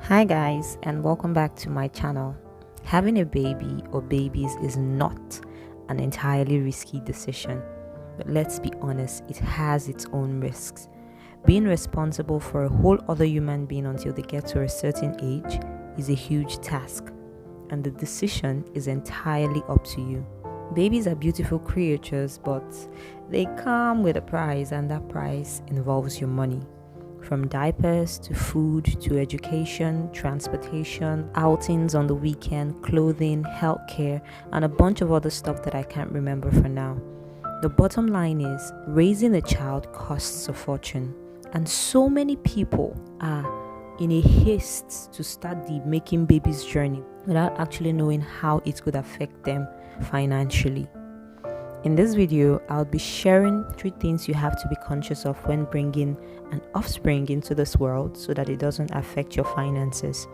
Hi guys, and welcome back to my channel. Having a baby or babies is not an entirely risky decision, but let's be honest, it has its own risks. Being responsible for a whole other human being until they get to a certain age is a huge task, and the decision is entirely up to you. Babies are beautiful creatures, but they come with a price, and that price involves your money. From diapers to food to education, transportation, outings on the weekend, clothing, healthcare, and a bunch of other stuff that I can't remember for now. The bottom line is, raising a child costs a fortune, and so many people are in a haste to start the making babies journey without actually knowing how it could affect them financially. In this video, I'll be sharing 3 things you have to be conscious of when bringing an offspring into this world so that it doesn't affect your finances.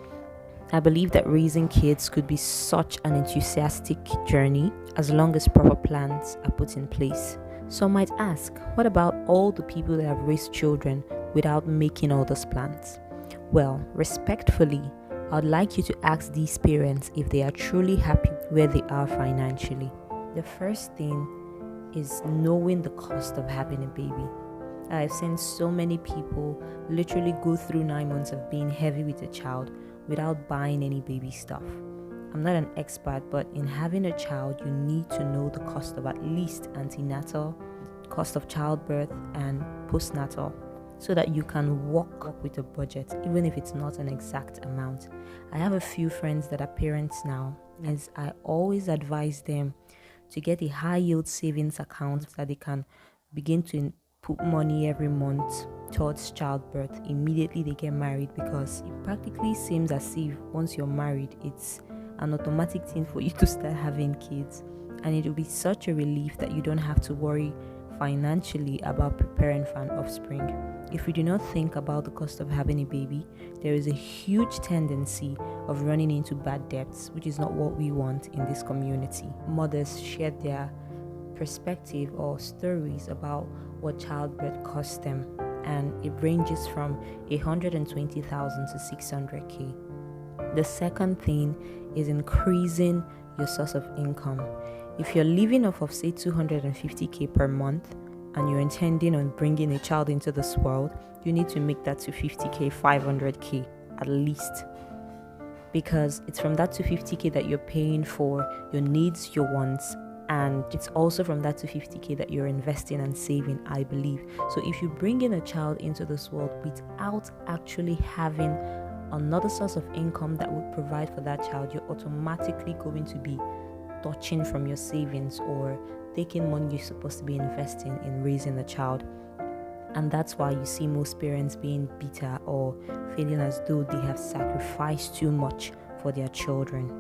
I believe that raising kids could be such an enthusiastic journey as long as proper plans are put in place. Some might ask, what about all the people that have raised children without making all those plans? Well, respectfully, I'd like you to ask these parents if they are truly happy where they are financially. The first thing is knowing the cost of having a baby. I've seen so many people literally go through 9 months of being heavy with a child without buying any baby stuff. I'm not an expert, but in having a child, you need to know the cost of at least antenatal, cost of childbirth, and postnatal, so that you can work with a budget, even if it's not an exact amount. I have a few friends that are parents now, as I always advise them to get a high yield savings account so that they can begin to put money every month towards childbirth immediately they get married, because it practically seems as if once you're married, it's an automatic thing for you to start having kids, and it will be such a relief that you don't have to worry financially about preparing for an offspring. If we do not think about the cost of having a baby, there is a huge tendency of running into bad debts, which is not what we want in this community. Mothers share their perspective or stories about what childbirth costs them, and it ranges from 120,000 to 600k. The second thing is increasing your source of income. If you're living off of say 250k per month, and you're intending on bringing a child into this world, you need to make that to 50k, 500k at least, because it's from that to 50k that you're paying for your needs, your wants, and it's also from that to 50k that you're investing and saving, I believe. So if you bring in a child into this world without actually having another source of income that would provide for that child, you're automatically going to be touching from your savings or taking money you're supposed to be investing in raising a child. And that's why you see most parents being bitter or feeling as though they have sacrificed too much for their children.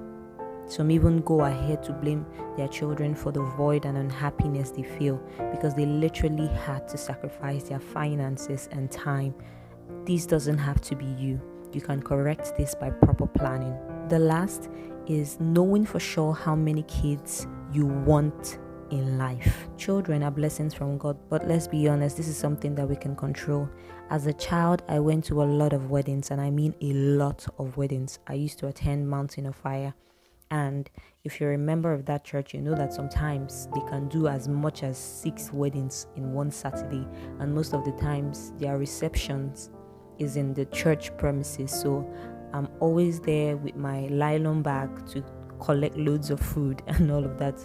Some even go ahead to blame their children for the void and unhappiness they feel because they literally had to sacrifice their finances and time. This doesn't have to be you. You can correct this by proper planning. The last is knowing for sure how many kids you want in life. Children are blessings from God, but let's be honest, this is something that we can control. As a child, I went to a lot of weddings, and I mean a lot of weddings. I used to attend Mountain of Fire, and if you're a member of that church, you know that sometimes they can do as much as 6 weddings in one Saturday, and most of the times their receptions is in the church premises. So I'm always there with my nylon bag to collect loads of food and all of that.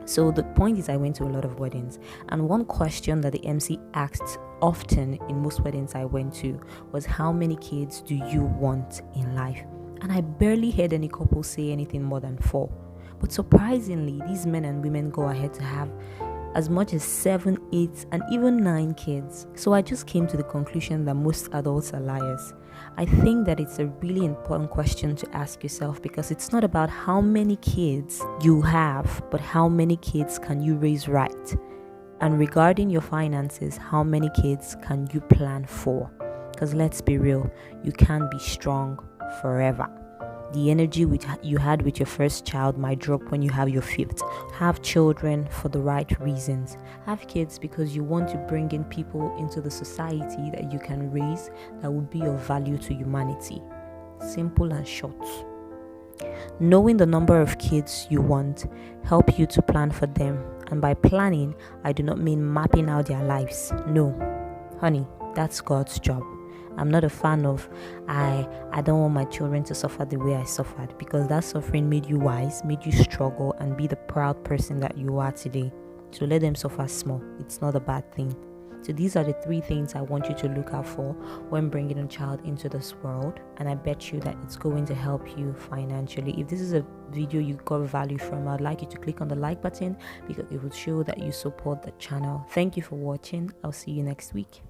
So the point is, I went to a lot of weddings, and one question that the MC asked often in most weddings I went to was, how many kids do you want in life? And I barely heard any couple say anything more than 4. But surprisingly, these men and women go ahead to have as much as 7, 8, and even 9 kids. So I just came to the conclusion that most adults are liars. I think that it's a really important question to ask yourself, because it's not about how many kids you have, but how many kids can you raise right? And regarding your finances, how many kids can you plan for? Because let's be real, you can't be strong forever. The energy you had with your first child might drop when you have your 5th. Have children for the right reasons. Have kids because you want to bring in people into the society that you can raise that will be of value to humanity. Simple and short. Knowing the number of kids you want help you to plan for them. And by planning, I do not mean mapping out their lives. No, honey, that's God's job. I'm not a fan of I don't want my children to suffer the way I suffered, because that suffering made you wise, made you struggle and be the proud person that you are today. So let them suffer small. It's not a bad thing. So these are the 3 things I want you to look out for when bringing a child into this world, and I bet you that it's going to help you financially. If this is a video you got value from, I'd like you to click on the like button because it will show that you support the channel. Thank you for watching. I'll see you next week.